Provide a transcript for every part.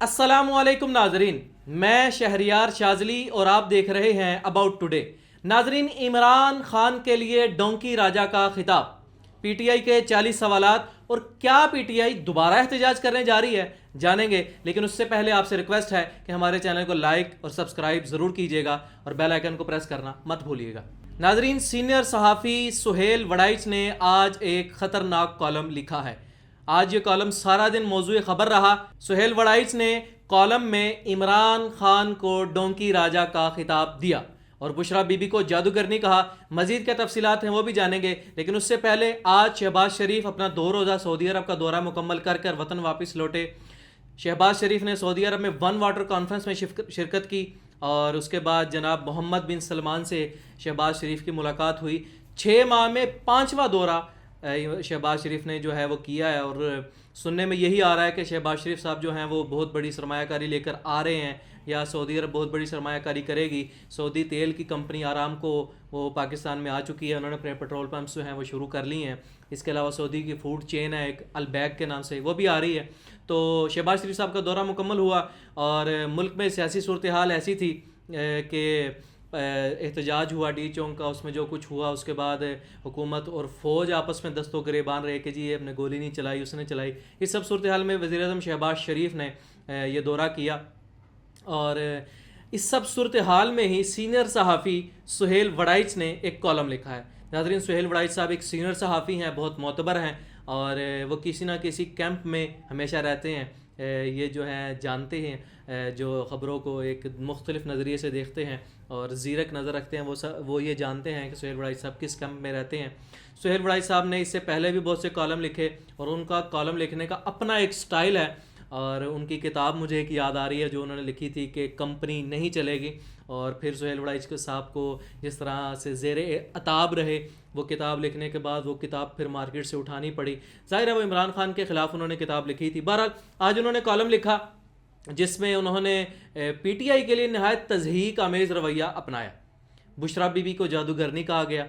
السلام علیکم ناظرین، میں شہریار شاذلی اور آپ دیکھ رہے ہیں اباؤٹ ٹوڈے۔ ناظرین، عمران خان کے لیے ڈونکی راجا کا خطاب، پی ٹی آئی کے 40 سوالات اور کیا پی ٹی آئی دوبارہ احتجاج کرنے جا رہی ہے جانیں گے، لیکن اس سے پہلے آپ سے ریکویسٹ ہے کہ ہمارے چینل کو لائک اور سبسکرائب ضرور کیجیے گا اور بیل آئیکن کو پریس کرنا مت بھولیے گا۔ ناظرین، سینئر صحافی سہیل وڑائچ نے آج ایک خطرناک کالم لکھا ہے۔ آج یہ کالم سارا دن موضوع خبر رہا۔ سہیل وڑائچ نے کالم میں عمران خان کو ڈونکی راجا کا خطاب دیا اور بشرا بی بی کو جادوگرنی کہا۔ مزید کیا تفصیلات ہیں وہ بھی جانیں گے، لیکن اس سے پہلے آج شہباز شریف اپنا 2 روزہ سعودی عرب کا دورہ مکمل کر وطن واپس لوٹے۔ شہباز شریف نے سعودی عرب میں ون واٹر کانفرنس میں شرکت کی اور اس کے بعد جناب محمد بن سلمان سے شہباز شریف کی ملاقات ہوئی۔ 6 ماہ میں 5واں دورہ شہباز شریف نے جو ہے وہ کیا ہے، اور سننے میں یہی آ رہا ہے کہ شہباز شریف صاحب جو ہیں وہ بہت بڑی سرمایہ کاری لے کر آ رہے ہیں، یا سعودی عرب بہت بڑی سرمایہ کاری کرے گی۔ سعودی تیل کی کمپنی آرامکو وہ پاکستان میں آ چکی ہے، انہوں نے اپنے پیٹرول پمپس جو ہیں وہ شروع کر لی ہیں۔ اس کے علاوہ سعودی کی فوڈ چین ہے ایک البیک کے نام سے، وہ بھی آ رہی ہے۔ تو شہباز شریف صاحب کا دورہ مکمل ہوا اور ملک میں سیاسی صورتحال ایسی تھی کہ احتجاج ہوا ڈی چونک کا، اس میں جو کچھ ہوا اس کے بعد حکومت اور فوج آپس میں دست و گریبان رہے کہ جی یہ اپنے گولی نہیں چلائی، اس نے چلائی۔ اس سب صورتحال میں وزیر اعظم شہباز شریف نے یہ دورہ کیا، اور اس سب صورتحال میں ہی سینئر صحافی سہیل وڑائچ نے ایک کالم لکھا ہے۔ ناظرین، سہیل وڑائچ صاحب ایک سینئر صحافی ہیں، بہت معتبر ہیں، اور وہ کسی نہ کسی کیمپ میں ہمیشہ رہتے ہیں۔ یہ جو ہیں جانتے ہیں، جو خبروں کو ایک مختلف نظریے سے دیکھتے ہیں اور زیرک نظر رکھتے ہیں، وہ یہ جانتے ہیں کہ سہیل وڑائچ صاحب کس کیمپ میں رہتے ہیں۔ سہیل وڑائچ صاحب نے اس سے پہلے بھی بہت سے کالم لکھے، اور ان کا کالم لکھنے کا اپنا ایک سٹائل ہے، اور ان کی کتاب مجھے ایک یاد آ رہی ہے جو انہوں نے لکھی تھی کہ کمپنی نہیں چلے گی، اور پھر سہیل وڑائچ کے صاحب کو جس طرح سے زیر عتاب رہے وہ کتاب لکھنے کے بعد، وہ کتاب پھر مارکیٹ سے اٹھانی پڑی۔ ظاہر ہے وہ عمران خان کے خلاف انہوں نے کتاب لکھی تھی۔ بہرحال آج انہوں نے کالم لکھا جس میں انہوں نے پی ٹی آئی کے لیے نہایت تضحیک آمیز رویہ اپنایا۔ بشرا بی بی کو جادوگرنی کہا گیا،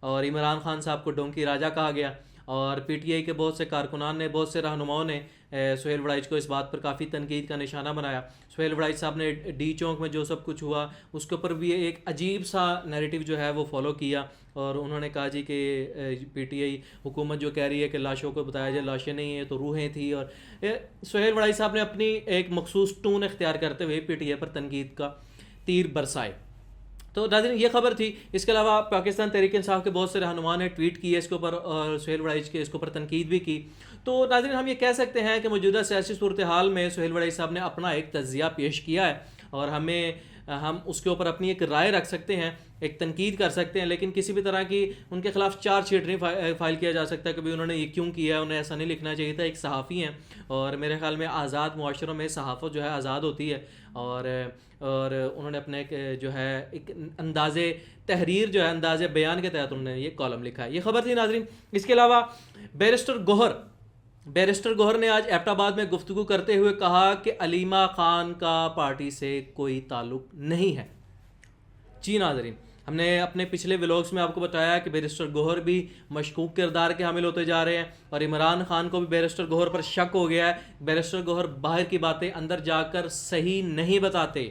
اور عمران خان صاحب کو ڈونکی راجا کہا گیا، اور پی ٹی آئی کے بہت سے کارکنان نے، بہت سے رہنماؤں نے سہیل وڑائچ کو اس بات پر کافی تنقید کا نشانہ بنایا۔ سہیل وڑائچ صاحب نے ڈی چونک میں جو سب کچھ ہوا اس کے اوپر بھی ایک عجیب سا نیریٹو جو ہے وہ فالو کیا، اور انہوں نے کہا جی کہ پی ٹی آئی حکومت جو کہہ رہی ہے کہ لاشوں کو بتایا جائے لاشیں نہیں ہیں تو روحیں تھیں، اور سہیل وڑائچ صاحب نے اپنی ایک مخصوص ٹون اختیار کرتے ہوئے پی ٹی آئی پر تنقید کا تیر برسائے۔ تو ناظرین یہ خبر تھی۔ اس کے علاوہ پاکستان تحریک انصاف کے بہت سے رہنما نے ٹویٹ کیے اس کے اوپر، اور سہیل وڑائچ کے اس کے اوپر تنقید بھی کی۔ تو ناظرین ہم یہ کہہ سکتے ہیں کہ موجودہ سیاسی صورتحال میں سہیل وڑائچ صاحب نے اپنا ایک تجزیہ پیش کیا ہے، اور ہم اس کے اوپر اپنی ایک رائے رکھ سکتے ہیں، ایک تنقید کر سکتے ہیں، لیکن کسی بھی طرح کی ان کے خلاف چارج شیٹ نہیں فائل کیا جا سکتا کہ انہوں نے یہ کیوں کیا ہے، انہیں ایسا نہیں لکھنا چاہیے تھا۔ ایک صحافی ہیں، اور میرے خیال میں آزاد معاشروں میں صحافت جو ہے آزاد ہوتی ہے، اور انہوں نے اپنے جو ہے ایک انداز تحریر جو ہے انداز بیان کے تحت انہوں نے یہ کالم لکھا ہے۔ یہ خبر تھی ناظرین۔ اس کے علاوہ بیرسٹر گوہر نے آج ایبٹ آباد میں گفتگو کرتے ہوئے کہا کہ علیمہ خان کا پارٹی سے کوئی تعلق نہیں ہے۔ جی ناظرین، ہم نے اپنے پچھلے ولاگز میں آپ کو بتایا کہ بیرسٹر گوہر بھی مشکوک کردار کے حامل ہوتے جا رہے ہیں، اور عمران خان کو بھی بیرسٹر گوہر پر شک ہو گیا ہے۔ بیرسٹر گوہر باہر کی باتیں اندر جا کر صحیح نہیں بتاتے،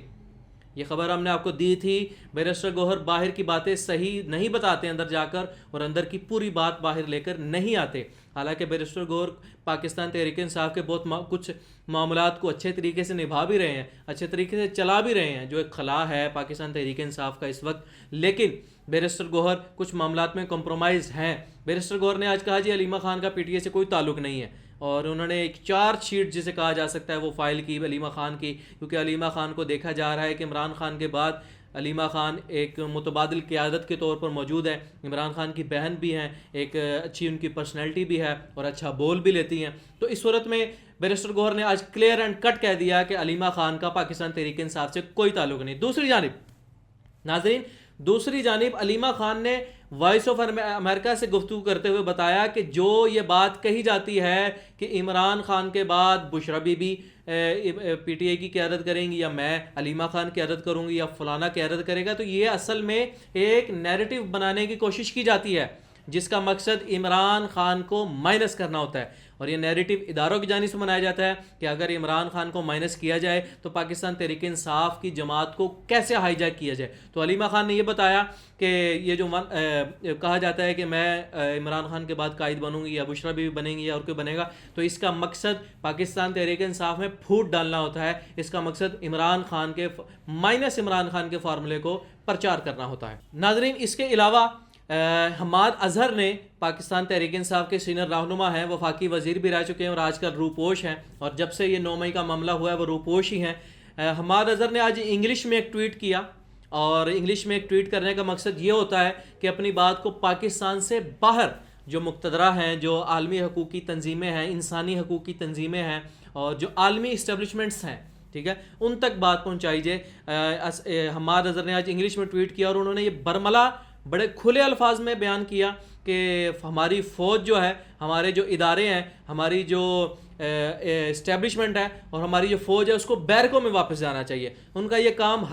یہ خبر ہم نے آپ کو دی تھی۔ بیرسٹر گوہر باہر کی باتیں صحیح نہیں بتاتے اندر جا کر، اور اندر کی پوری بات باہر لے کر نہیں آتے۔ حالانکہ بیرسٹر گوہر پاکستان تحریک انصاف کے بہت کچھ معاملات کو اچھے طریقے سے نبھا بھی رہے ہیں، اچھے طریقے سے چلا بھی رہے ہیں، جو ایک خلا ہے پاکستان تحریک انصاف کا اس وقت، لیکن بیرسٹر گوہر کچھ معاملات میں کمپرومائز ہیں۔ بیرسٹر گوہر نے آج کہا جی علیمہ خان کا پی ٹی آئی سے کوئی تعلق نہیں ہے، اور انہوں نے ایک چارج شیٹ جسے کہا جا سکتا ہے وہ فائل کی علیمہ خان کی، کیونکہ علیمہ خان کو دیکھا جا رہا ہے کہ عمران خان کے بعد علیمہ خان ایک متبادل قیادت کے طور پر موجود ہے۔ عمران خان کی بہن بھی ہیں، ایک اچھی ان کی پرسنالٹی بھی ہے، اور اچھا بول بھی لیتی ہیں۔ تو اس صورت میں بیرسٹر گوہر نے آج کلیئر اینڈ کٹ کہہ دیا کہ علیمہ خان کا پاکستان تحریک انصاف سے کوئی تعلق نہیں۔ دوسری جانب علیمہ خان نے وائس آف امریکہ سے گفتگو کرتے ہوئے بتایا کہ جو یہ بات کہی جاتی ہے کہ عمران خان کے بعد بشرا بی بی پی ٹی آئی کی قیادت کریں گی، یا میں علیمہ خان قیادت کروں گی، یا فلانا قیادت کرے گا، تو یہ اصل میں ایک نیریٹو بنانے کی کوشش کی جاتی ہے جس کا مقصد عمران خان کو مائنس کرنا ہوتا ہے۔ اور یہ نیریٹو اداروں کی جانب سے بنایا جاتا ہے کہ اگر عمران خان کو مائنس کیا جائے تو پاکستان تحریک انصاف کی جماعت کو کیسے ہائی جیک کیا جائے. تو علیمہ خان نے یہ بتایا کہ یہ جو کہا جاتا ہے کہ میں عمران خان کے بعد قائد بنوں گی یا بشرا بھی بنیں گی یا اور کوئی بنے گا, تو اس کا مقصد پاکستان تحریک انصاف میں پھوٹ ڈالنا ہوتا ہے. اس کا مقصد عمران خان کے مائنس عمران خان کے فارمولے کو پرچار کرنا ہوتا ہے. ناظرین, اس کے علاوہ حماد اظہر نے پاکستان تحریک انصاف کے سینئر رہنما ہیں, وفاقی وزیر بھی رہ چکے ہیں اور آج کل روپوش ہیں, اور جب سے یہ 9 مئی کا معاملہ ہوا ہے وہ روپوش ہی ہیں. حماد اظہر نے آج انگلش میں ایک ٹویٹ کیا, اور انگلش میں ایک ٹویٹ کرنے کا مقصد یہ ہوتا ہے کہ اپنی بات کو پاکستان سے باہر جو مقتدرہ ہیں, جو عالمی حقوقی تنظیمیں ہیں, انسانی حقوقی تنظیمیں ہیں, اور جو عالمی اسٹیبلشمنٹس ہیں, ٹھیک ہے, ان تک بات پہنچائی جائے. حماد اظہر نے آج انگلش میں ٹویٹ کیا اور انہوں نے یہ برملا بڑے کھلے الفاظ میں بیان کیا کہ ہماری فوج جو ہے, ہمارے جو ادارے ہیں, ہماری جو اسٹیبلشمنٹ ہے اور ہماری جو فوج ہے اس کو بیرکوں میں واپس جانا چاہیے. ان کا یہ کام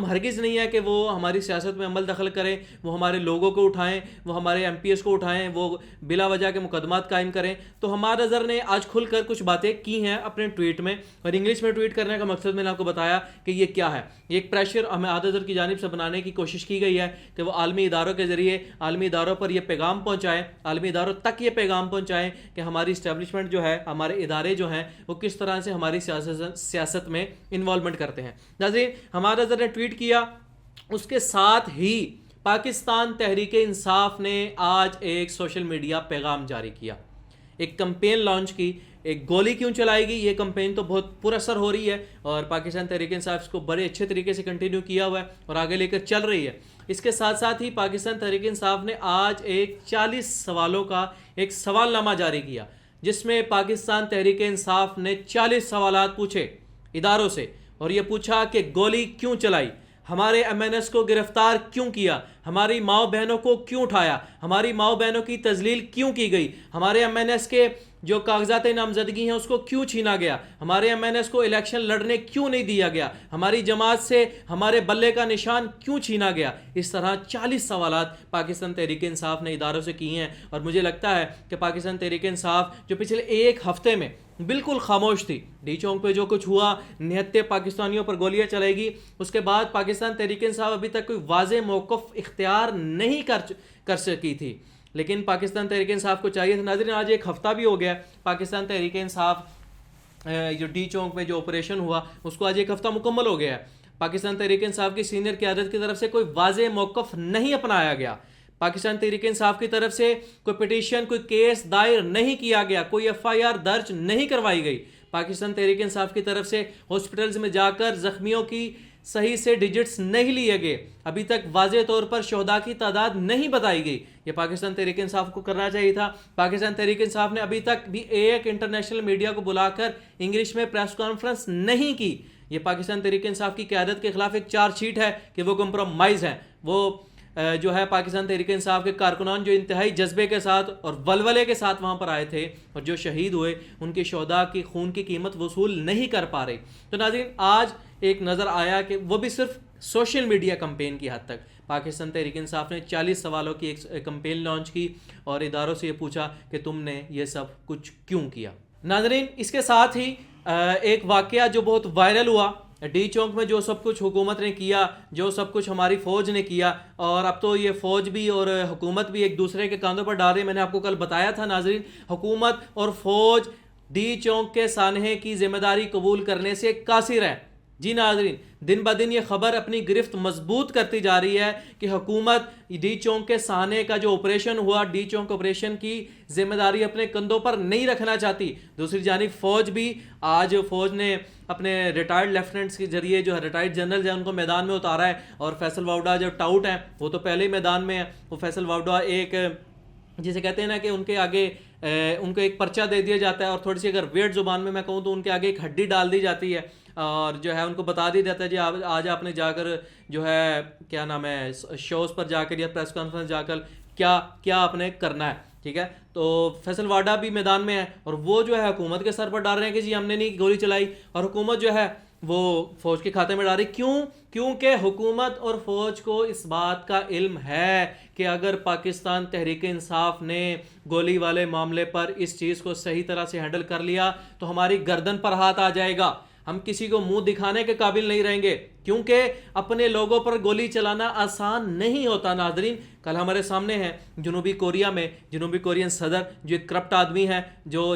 ہرگز نہیں ہے کہ وہ ہماری سیاست میں عمل دخل کریں, وہ ہمارے لوگوں کو اٹھائیں, وہ ہمارے ایم پی ایس کو اٹھائیں, وہ بلا وجہ کے مقدمات قائم کریں. تو حماد اظہر نے آج کھل کر کچھ باتیں کی ہیں اپنے ٹویٹ میں, اور انگلش میں ٹویٹ کرنے کا مقصد میں نے آپ کو بتایا کہ یہ کیا ہے. یہ ایک پریشر حماد اظہر کی جانب سے بنانے کی کوشش کی گئی ہے کہ وہ عالمی اداروں کے ذریعے عالمی اداروں پر یہ پیغام پہنچائیں, عالمی اداروں تک یہ پیغام پہنچائیں کہ ہماری اسٹیبلشمنٹ جو ہے, ہمارے ادارے جو ہیں, وہ کس طرح سے ہماری سیاست میں انوالومنٹ کرتے ہیں. ناظرین, حماد اظہر نے ٹویٹ کیا, اس کے ساتھ ہی پاکستان تحریک انصاف نے آج ایک سوشل میڈیا پیغام جاری کیا, ایک کمپین لانچ کی. ایک گولی کیوں چلائے گی, یہ کمپین تو بہت پر اثر ہو رہی ہے اور پاکستان تحریک انصاف اس کو بڑے اچھے طریقے سے کنٹینیو کیا ہوا ہے اور آگے لے کر چل رہی ہے. اس کے ساتھ ساتھ ہی پاکستان تحریک انصاف نے آج ایک 40 سوالوں کا ایک سوال نامہ جاری کیا, جس میں پاکستان تحریک انصاف نے 40 سوالات پوچھے اداروں سے, اور یہ پوچھا کہ گولی کیوں چلائی, ہمارے ایم این ایس کو گرفتار کیوں کیا, ہماری ماؤں بہنوں کو کیوں اٹھایا, ہماری ماؤں بہنوں کی تذلیل کیوں کی گئی, ہمارے ایم این ایس کے جو کاغذات نامزدگی ہیں اس کو کیوں چھینا گیا, ہمارے ایم این ایس کو الیکشن لڑنے کیوں نہیں دیا گیا, ہماری جماعت سے ہمارے بلے کا نشان کیوں چھینا گیا. اس طرح 40 سوالات پاکستان تحریک انصاف نے اداروں سے کیے ہیں, اور مجھے لگتا ہے کہ پاکستان تحریک انصاف جو پچھلے ایک ہفتے میں بالکل خاموش تھی, ڈی چونک پہ جو کچھ ہوا, 79 پاکستانیوں پر گولیاں چلائے گی, اس کے بعد پاکستان تحریک انصاف ابھی تک کوئی واضح موقف اختیار نہیں کر سکی تھی, لیکن پاکستان تحریک انصاف کو چاہیے تھا. ناظرین, آج ایک ہفتہ بھی ہو گیا پاکستان تحریک انصاف جو ڈی چونک میں جو آپریشن ہوا اس کو آج ایک ہفتہ مکمل ہو گیا ہے. پاکستان تحریک انصاف کی سینئر قیادت کی طرف سے کوئی واضح موقف نہیں اپنایا گیا, پاکستان تحریک انصاف کی طرف سے کوئی پٹیشن, کوئی کیس دائر نہیں کیا گیا, کوئی ایف آئی آر درج نہیں کروائی گئی. پاکستان تحریک انصاف کی طرف سے ہاسپٹلز میں جا کر زخمیوں کی صحیح سے ڈیجٹس نہیں لیے گئے, ابھی تک واضح طور پر شہداء کی تعداد نہیں بتائی گئی. یہ پاکستان تحریک انصاف کو کرنا چاہیے تھا. پاکستان تحریک انصاف نے ابھی تک بھی ایک انٹرنیشنل میڈیا کو بلا کر انگلش میں پریس کانفرنس نہیں کی. یہ پاکستان تحریک انصاف کی قیادت کے خلاف ایک چارج شیٹ ہے کہ وہ کمپرومائز ہیں. وہ جو ہے پاکستان تحریک انصاف کے کارکنان جو انتہائی جذبے کے ساتھ اور ولولے کے ساتھ وہاں پر آئے تھے اور جو شہید ہوئے, ان کے شہداء کی خون کی قیمت وصول نہیں کر پا رہے. تو ناظرین, آج ایک نظر آیا کہ وہ بھی صرف سوشل میڈیا کمپین کی حد تک پاکستان تحریک انصاف نے 40 سوالوں کی ایک کمپین لانچ کی اور اداروں سے یہ پوچھا کہ تم نے یہ سب کچھ کیوں کیا. ناظرین, اس کے ساتھ ہی ایک واقعہ جو بہت وائرل ہوا, ڈی چونک میں جو سب کچھ حکومت نے کیا, جو سب کچھ ہماری فوج نے کیا, اور اب تو یہ فوج بھی اور حکومت بھی ایک دوسرے کے کاندھوں پر ڈال رہی. میں نے آپ کو کل بتایا تھا ناظرین, حکومت اور فوج ڈی چونک کے سانحے کی ذمہ داری قبول کرنے سے قاصر ہے. جی ناظرین, دن بدن یہ خبر اپنی گرفت مضبوط کرتی جا رہی ہے کہ حکومت ڈی چونک کے سانحے کا جو آپریشن ہوا, ڈی چونک آپریشن کی ذمہ داری اپنے کندھوں پر نہیں رکھنا چاہتی. دوسری جانب فوج بھی, آج فوج نے اپنے ریٹائرڈ لیفٹننٹس کے ذریعے جو ہے ریٹائرڈ جنرل ہیں ان کو میدان میں اتارا ہے, اور فیصل واؤڈا جو ٹاؤٹ ہیں وہ تو پہلے ہی میدان میں ہیں. وہ فیصل واؤڈا ایک جسے کہتے ہیں نا کہ ان کے آگے ان کو ایک پرچہ دے دیا جاتا ہے, اور تھوڑی سی اگر ویئرڈ زبان میں کہوں تو ان کے آگے ایک ہڈی ڈال دی جاتی ہے, اور جو ہے ان کو بتا دیا جاتا ہے جی آج آپ نے جا کر جو ہے کیا نام ہے شوز پر جا کر یا پریس کانفرنس جا کر کیا آپ نے کرنا ہے. ٹھیک ہے, تو فیصل واڈا بھی میدان میں ہے, اور وہ جو ہے حکومت کے سر پر ڈال رہے ہیں کہ جی ہم نے نہیں گولی چلائی, اور حکومت جو ہے وہ فوج کے کھاتے میں ڈال رہی. کیوں؟ کیونکہ حکومت اور فوج کو اس بات کا علم ہے کہ اگر پاکستان تحریک انصاف نے گولی والے معاملے پر اس چیز کو صحیح طرح سے ہینڈل کر لیا تو ہماری گردن پر ہاتھ آ جائے گا. ہم کسی کو منہ دکھانے کے قابل نہیں رہیں گے، کیونکہ اپنے لوگوں پر گولی چلانا آسان نہیں ہوتا. ناظرین، کل ہمارے سامنے ہے جنوبی کوریا میں جنوبی کورین صدر جو ایک کرپٹ آدمی ہے،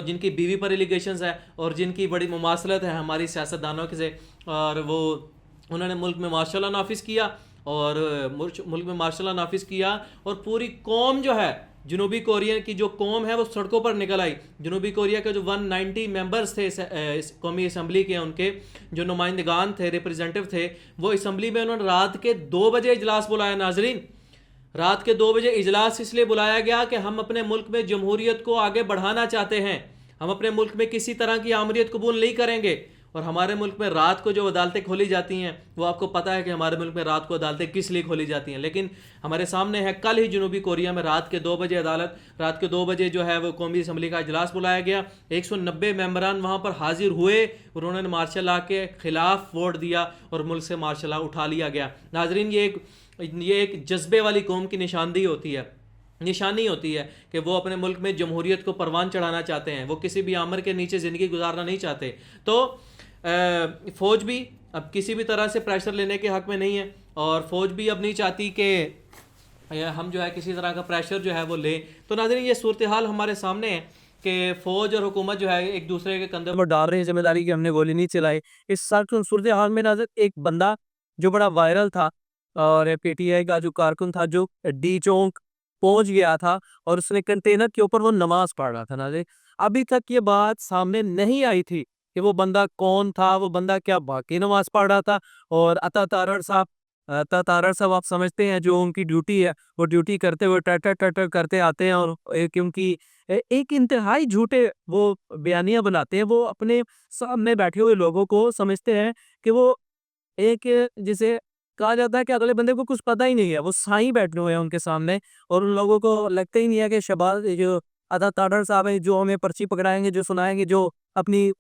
جن کی بیوی پر ایلیگیشنز ہے اور جن کی بڑی مماثلت ہے ہماری سیاستدانوں سے، اور انہوں نے ملک میں مارشل لا نافذ کیا، اور ملک میں مارشل لا نافذ کیا اور پوری قوم جو ہے، جنوبی کوریا کی جو قوم ہے وہ سڑکوں پر نکل آئی. جنوبی کوریا کے جو 190 ممبرز تھے قومی اسمبلی کے، ان کے جو نمائندگان تھے، ریپرزینٹیو تھے، وہ اسمبلی میں انہوں نے رات کے 2 بجے اجلاس بلایا. ناظرین، رات کے 2 بجے اجلاس اس لیے بلایا گیا کہ ہم اپنے ملک میں جمہوریت کو آگے بڑھانا چاہتے ہیں. ہم اپنے ملک میں کسی طرح کی آمریت قبول نہیں کریں گے. اور ہمارے ملک میں رات کو جو عدالتیں کھولی جاتی ہیں، وہ آپ کو پتہ ہے کہ ہمارے ملک میں رات کو عدالتیں کس لیے کھولی جاتی ہیں. لیکن ہمارے سامنے ہے کل ہی جنوبی کوریا میں رات کے 2 بجے رات کے 2 بجے جو ہے وہ قومی اسمبلی کا اجلاس بلایا گیا. 190 ممبران وہاں پر حاضر ہوئے اور انہوں نے مارشل لا کے خلاف ووٹ دیا اور ملک سے مارشل لا اٹھا لیا گیا. ناظرین، یہ ایک جذبے والی قوم کی نشاندہی ہوتی ہے، نشانی ہوتی ہے کہ وہ اپنے ملک میں جمہوریت کو پروان چڑھانا چاہتے ہیں، وہ کسی بھی آمر کے نیچے زندگی گزارنا نہیں چاہتے. تو فوج بھی اب کسی بھی طرح سے پریشر لینے کے حق میں نہیں ہے، اور فوج بھی اب نہیں چاہتی کہ ہم جو ہے کسی طرح کا پریشر جو ہے وہ لیں. تو ناظرین، یہ صورتحال ہمارے سامنے ہے کہ فوج اور حکومت جو ہے ایک دوسرے کے کندھے پر ڈال رہے ہیں ذمہ داری کہ ہم نے گولی نہیں چلائی. اس صورتحال میں ناظر ایک بندہ جو بڑا وائرل تھا اور پی ٹی آئی کا جو کارکن تھا، جو ڈی چونک پہنچ گیا تھا اور اس نے کنٹینر کے اوپر وہ نماز پڑھ رہا تھا. ناظرین، ابھی تک یہ بات سامنے نہیں آئی تھی کہ وہ بندہ کون تھا، وہ بندہ کیا باقی نماز پڑھ رہا تھا. اور عطا تارڑ صاحب آپ سمجھتے ہیں جو ان کی ڈیوٹی ہے، وہ ڈیوٹی کرتے ہوئے ٹر کرتے آتے ہیں، اور کیونکہ ایک انتہائی جھوٹے وہ بیانیاں بناتے ہیں. وہ اپنے سامنے بیٹھے ہوئے لوگوں کو سمجھتے ہیں کہ وہ ایک، جسے کہا جاتا ہے کہ اگلے بندے کو کچھ پتہ ہی نہیں ہے، وہ سائیں بیٹھے ہوئے ہیں ان کے سامنے، اور ان لوگوں کو لگتا ہی نہیں ہے کہ شہباز جو عطا تارڑ صاحب ہیں جو ہمیں پرچی پکڑائیں گے، جو سنائیں گے، جو اپنی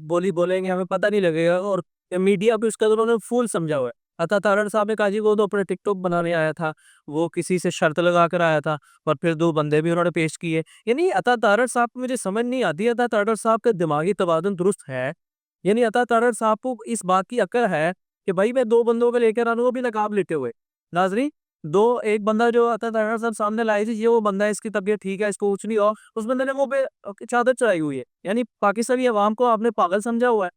بولی بولیں گے، ہمیں پتہ نہیں لگے گا. اور میڈیا پہ اس کا انہوں نے فول سمجھا ہوا ہے. عطا تارڑ صاحب نے کہا جی وہ تو اپنے ٹک ٹاک بنانے آیا تھا، وہ کسی سے شرط لگا کر آیا تھا، اور پھر 2 بندے بھی انہوں نے پیش کیے. یعنی عطا تارڑ صاحب کو مجھے سمجھ نہیں آتی، عطا تارڑ صاحب کا دماغی توازن درست ہے؟ یعنی عطا تارڑ صاحب کو اس بات کی عقل ہے کہ بھائی میں 2 بندوں کو لے کر آنوں، وہ بھی نقاب لیتے ہوئے. ناظرین، ایک بندہ جو عطا تارڑ صاحب سامنے لائے تھے، یہ وہ بندہ ہے، اس کی طبیعت ٹھیک ہے، اس کو کچھ نہیں ہو، اس بندے نے منہ پہ چادر چڑھائی ہوئی ہے. یعنی پاکستانی عوام کو آپ نے پاگل سمجھا ہوا ہے.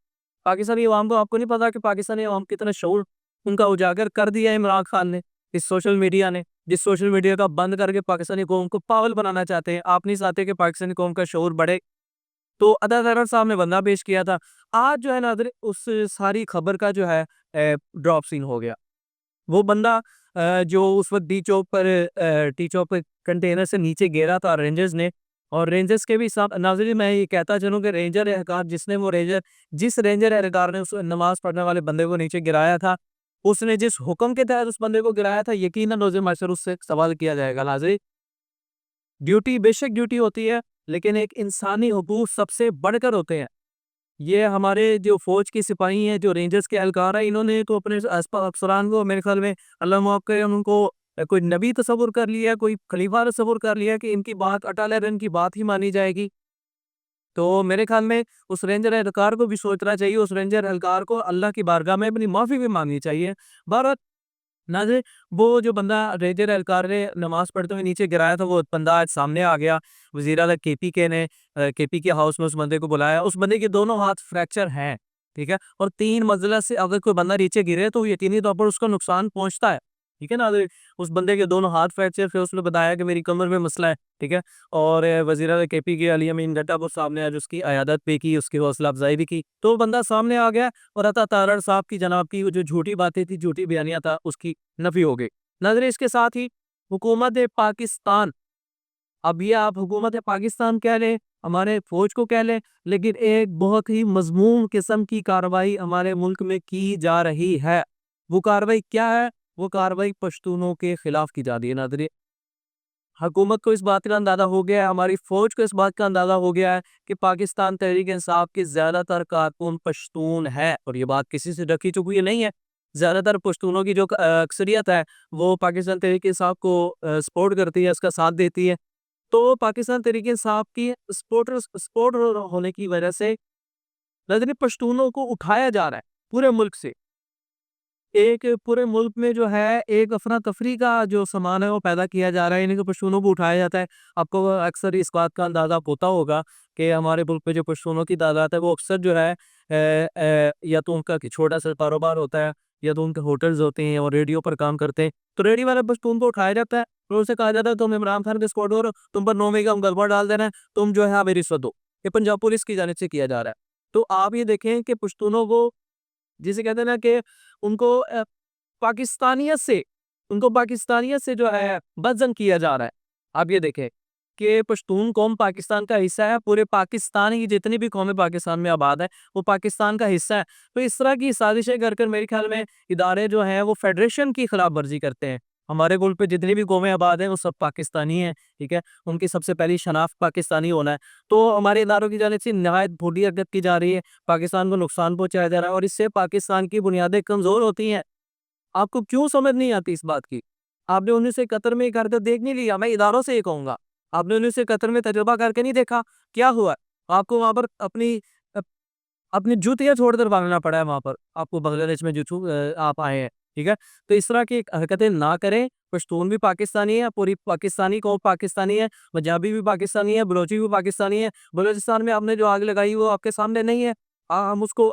پاکستانی عوام کو آپ کو نہیں پتا کہ پاکستانی عوام کتنا شعور ان کا اجاگر کر دیا ہے عمران خان نے، اس سوشل میڈیا نے، جس سوشل میڈیا کا بند کر کے پاکستانی قوم کو پاگل بنانا چاہتے ہیں. آپ نہیں چاہتے کہ پاکستانی قوم کا شعور بڑھے. تو عطا تارڑ صاحب نے بندہ پیش کیا تھا. آج جو ہے ناظرین، اس ساری خبر کا جو ہے ڈراپ سین ہو گیا. وہ بندہ جو اس وقت ٹی چوک پر کنٹینر سے نیچے گرا تھا رینجرز نے، اور رینجرز کے بھی ساتھ. ناظرین، میں یہ کہتا چلوں کہ رینجر اہلکار جس رینجر اہلکار نے اس نماز پڑھنے والے بندے کو نیچے گرایا تھا، اس نے جس حکم کے تحت اس بندے کو گرایا تھا، یقیناً روز محشر اس سے سوال کیا جائے گا. ناظرین، ڈیوٹی بے شک ڈیوٹی ہوتی ہے، لیکن ایک انسانی حقوق سب سے بڑھ کر ہوتے ہیں. یہ ہمارے جو فوج کے سپاہی ہیں، جو رینجرز کے اہلکار ہیں، انہوں نے تو اپنے افسران کو، میرے خیال میں اللہ معاف کرے، ان کو کوئی نبی تصور کر لیا، کوئی خلیفہ تصور کر لیا کہ ان کی بات اٹل ہے، ان کی بات ہی مانی جائے گی. تو میرے خیال میں اس رینجر اہلکار کو بھی سوچنا چاہیے، اس رینجر اہلکار کو اللہ کی بارگاہ میں اپنی معافی بھی مانگنی چاہیے. بہرحال ناظرین، وہ جو بندہ رینجر اہلکار نے نماز پڑھتے ہوئے نیچے گرایا تھا، وہ بندہ آج سامنے آ گیا. وزیر اعلیٰ کے پی کے ہاؤس میں اس بندے کو بلایا. اس بندے کے دونوں ہاتھ فریکچر ہیں، ٹھیک ہے، اور 3 منزلہ سے اگر کوئی بندہ نیچے گرے تو یقینی طور پر اس کو نقصان پہنچتا ہے. ٹھیک ہے نا، اس بندے کے دونوں ہاتھ فریکچر. پھر اس نے بتایا کہ میری کمر میں مسئلہ ہے، ٹھیک ہے. اور وزیر اعلیٰ کے پی کے علی امین ڈٹا وہ سامنے آج اس کی عیادت بھی کی، اس کی حوصلہ افزائی بھی کی. تو وہ بندہ سامنے آ گیا، اور عطا تارڑ صاحب کی جناب کی جو جھوٹی باتیں تھی، جھوٹی بیانیاں تھا، اس کی نفی ہو گئی. ناظرین، اس کے ساتھ ہی حکومت پاکستان، اب یہ آپ حکومت پاکستان کہہ لیں، ہمارے فوج کو کہہ لیں، لیکن ایک بہت ہی مضمون قسم کی کارروائی ہمارے ملک میں کی جا رہی ہے. وہ کارروائی کیا ہے؟ وہ کارروائی پشتونوں کے خلاف کی جا رہی ہے. ناظرین، حکومت کو اس بات کا اندازہ ہو گیا ہے, ہماری فوج کو اس بات کا اندازہ ہو گیا ہے کہ پاکستان تحریک انصاف کی زیادہ تر کارکن پشتون ہے, اور یہ بات کسی سے ڈکی چپی نہیں ہے. زیادہ تر پشتونوں کی جو اکثریت ہے وہ پاکستان تحریک انصاف کو سپورٹ کرتی ہے, اس کا ساتھ دیتی ہے. تو پاکستان تحریک انصاف کی سپورٹ ہونے کی وجہ سے نظری پشتونوں کو اٹھایا جا رہا ہے پورے ملک سے. ایک پورے ملک میں جو ہے ایک افراتفری کا جو سامان ہے وہ پیدا کیا جا رہا ہے, انہیں پشتونوں کو اٹھایا جاتا ہے. آپ کو اکثر اس بات کا اندازہ ہوتا ہوگا کہ ہمارے ملک میں جو پشتونوں کی تعداد ہے وہ اکثر جو ہے یا تو ان کا چھوٹا سا کاروبار ہوتا ہے, یا تو ان کے ہوٹلز ہوتے ہیں اور ریڈیو پر کام کرتے ہیں. تو ریڈیو والے پشتون کو اٹھایا جاتا ہے اور اسے کہا جاتا ہے تم عمران خان کے سپورٹ ہو, تم پر 9 مئی کا مقدمہ ڈال دینا ہے, تم جو ہے ہمیں رشوت دو. یہ پنجاب پولیس کی جانب سے کیا جا رہا ہے. تو آپ یہ دیکھیں کہ پشتونوں کو, جسے کہتے ہیں نا کہ ان کو پاکستانیت سے جو ہے بدزن کیا جا رہا ہے. آپ یہ دیکھیں کہ پشتون قوم پاکستان کا حصہ ہے, پورے پاکستان کی جتنی بھی قومیں پاکستان میں آباد ہیں وہ پاکستان کا حصہ ہے. تو اس طرح کی سازشیں کر کر میرے خیال میں ادارے جو ہیں وہ فیڈریشن کی خلاف ورزی کرتے ہیں. ہمارے ملک پہ جتنی بھی قومیں آباد ہیں وہ سب پاکستانی ہیں, ٹھیک ہے, ان کی سب سے پہلی شناخت پاکستانی ہونا ہے. تو ہمارے اداروں کی جانب سے نہایت بھوٹی حرکت کی جا رہی ہے, پاکستان کو نقصان پہنچایا جا رہا ہے, اور اس سے پاکستان کی بنیادیں کمزور ہوتی ہیں. آپ کو کیوں سمجھ نہیں آتی اس بات کی؟ آپ نے 1971 میں ایک حرکت دیکھ نہیں لیا. میں اداروں سے یہ کہوں گا, آپ نے 1971 میں تجربہ کر کے نہیں دیکھا کیا ہوا؟ آپ کو وہاں پر اپنی جوتیاں چھوڑ کر بھاگنا پڑا ہے. وہاں پر آپ کو بنگلہ دیش میں آپ آئے ہیں, ٹھیک ہے. تو اس طرح کی حرکتیں نہ کریں. پشتون بھی پاکستانی ہے, پوری پاکستانی قوم پاکستانی ہے, پنجابی بھی پاکستانی ہے, بلوچی بھی پاکستانی ہے. بلوچستان میں آپ نے جو آگ لگائی وہ آپ کے سامنے نہیں ہے, ہم اس کو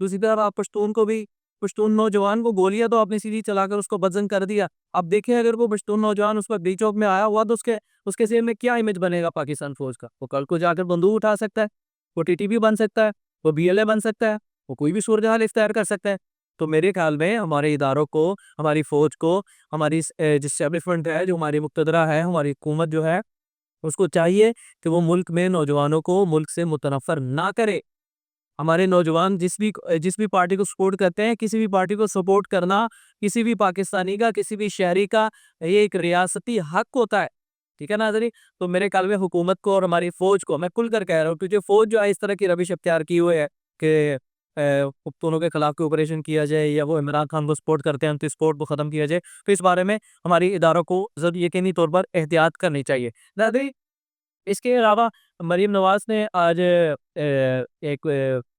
دوسری طرف آپ پشتون نوجوان کو گولیاں تو آپ نے سیدھی چلا کر اس کو بدزن کر دیا. اب دیکھیں اگر وہ پشتون نوجوان اس پر بی چوک میں آیا ہوا تو اس کے ذہن میں کیا امیج بنے گا پاکستان فوج کا؟ وہ کل کو جا کر بندوق اٹھا سکتا ہے, وہ ٹی ٹی بھی بن سکتا ہے, وہ بی ایل اے بن سکتا ہے, وہ کوئی بھی صورتحال اختیار کر سکتا ہے. تو میرے خیال میں ہمارے اداروں کو, ہماری فوج کو, ہماری جو اسٹیبلشمنٹ ہے, جو ہماری مقتدرہ ہے, ہماری حکومت جو ہے, اس کو چاہیے کہ وہ ملک میں نوجوانوں کو ملک سے متنفر نہ کرے. ہمارے نوجوان جس بھی پارٹی کو سپورٹ کرتے ہیں, کسی بھی پارٹی کو سپورٹ کرنا کسی بھی پاکستانی کا, کسی بھی شہری کا یہ ایک ریاستی حق ہوتا ہے, ٹھیک ہے ناظرین. تو میرے خیال میں حکومت کو اور ہماری فوج کو, میں کھل کر کہہ رہا ہوں, کیونکہ فوج جو ہے اس طرح کی روش اختیار کی ہوئے ہے کہ پختونوں کے خلاف کوئی آپریشن کیا جائے, یا وہ عمران خان کو سپورٹ کرتے ہیں تو سپورٹ کو ختم کیا جائے. تو اس بارے میں ہماری اداروں کو ضرور یقینی طور پر احتیاط کرنی چاہیے. ناظرین, اس کے علاوہ مریم نواز نے آج ایک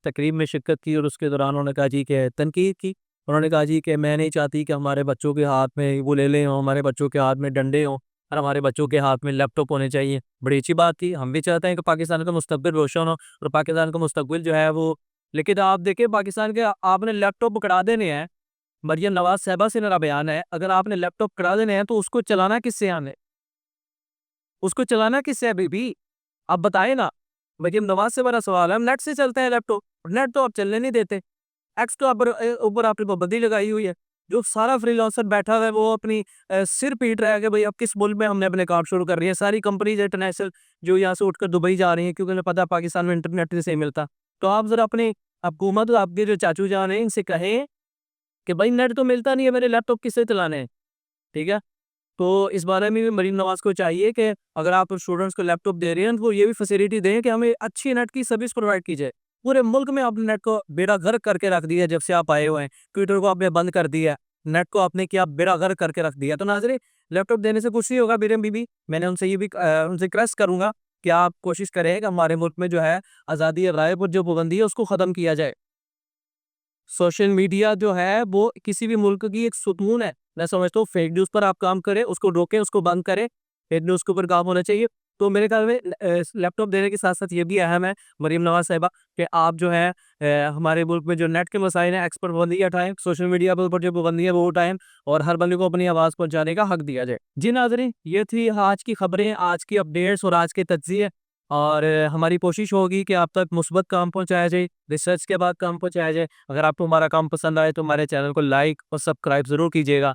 تقریب میں شرکت کی, اور اس کے دوران انہوں نے کہا جی کہ تنقید کی. انہوں نے کہا جی کہ میں نہیں چاہتی کہ ہمارے بچوں کے ہاتھ میں وہ لے لیں ہوں, ہمارے بچوں کے ہاتھ میں ڈنڈے ہوں, اور ہمارے بچوں کے ہاتھ میں لیپ ٹاپ ہونے چاہیے. بڑی اچھی بات تھی, ہم بھی چاہتے ہیں کہ پاکستان کا مستقبل روشن ہو, اور پاکستان کا مستقبل جو ہے وہ, لیکن آپ دیکھیں پاکستان کے آپ نے لیپ ٹاپ پکڑا دینے ہیں. مریم نواز صاحبہ سے میرا بیان ہے, اگر آپ نے لیپ ٹاپ پکڑا دینے ہیں تو اس کو چلانا کس سے آنے, اس کو چلانا کس سے ہے بی آپ بتائیں نا. مریم نواز سے بڑا سوال ہے, ہم نیٹ سے چلتے ہیں لیپ ٹاپ, نیٹ تو آپ چلنے نہیں دیتے. ایکس تو اوپر آپ نے پابندی لگائی ہوئی ہے. جو سارا فری لانسر بیٹھا ہوا ہے وہ اپنی سر پیٹ رہا ہے کہ بھئی اب کس ملک میں ہم نے اپنے کام شروع کر رہی ہے. ساری کمپنیز انٹرنیشنل جو یہاں سے اٹھ کر دبئی جا رہی ہیں, کیونکہ انہیں پتا پاکستان میں انٹرنیٹ سے ملتا. تو آپ ذرا اپنی حکومت اور آپ کے جو چاچو جان ہیں ان سے کہیں کہ بھائی نیٹ تو ملتا نہیں ہے, میرے لیپ ٹاپ کس سے چلانے ہیں, ٹھیک ہے. تو اس بارے میں بھی مریم نواز کو چاہیے کہ اگر آپ اسٹوڈنٹس کو لیپ ٹاپ دے رہے ہیں تو وہ یہ بھی فیسلٹی دیں کہ ہمیں اچھی نیٹ کی سروس پرووائڈ کی جائے. پورے ملک میں آپ نے نیٹ کو بیڑا غرق کر کے رکھ دیا جب سے آپ آئے ہوئے ہیں. ٹویٹر کو آپ نے بند کر دیا, نیٹ کو آپ نے کیا بیڑا غرق کر کے رکھ دیا. تو ناظرین, لیپ ٹاپ دینے سے کچھ نہیں ہوگا مریم بی بی. میں نے ان سے یہ بھی ان سے ریکویسٹ کروں گا کہ آپ کوشش کریں کہ ہمارے ملک میں جو ہے آزادی رائے پر جو پابندی ہے اس کو ختم کیا جائے. سوشل میڈیا جو ہے وہ کسی بھی ملک کی ایک ستون ہے. میں سمجھتا ہوں فیک نیوز پر آپ کام کریں, اس کو روکیں, اس کو بند کریں. فیک نیوز کے اوپر کام ہونا چاہیے. تو میرے خیال میں لیپ ٹاپ دینے کے ساتھ ساتھ یہ بھی اہم ہے مریم نواز صاحبہ کہ آپ جو ہے ہمارے ملک میں جو نیٹ کے مسائل ہیں ایکس پر پابندی اٹھائیں, سوشل میڈیا پر جو پابندی ہے وہ اٹھائیں, اور ہر بندے کو اپنی آواز پہنچانے کا حق دیا جائے. جی ناظرین, یہ تھی آج کی خبریں, آج کی اپڈیٹس اور آج کے تجزیے. اور ہماری کوشش ہوگی کہ آپ تک مثبت کام پہنچایا جائے, ریسرچ کے بعد کام پہنچایا جائے. اگر آپ کو ہمارا کام پسند آئے تو ہمارے چینل کو لائک اور سبسکرائب ضرور کیجیے گا.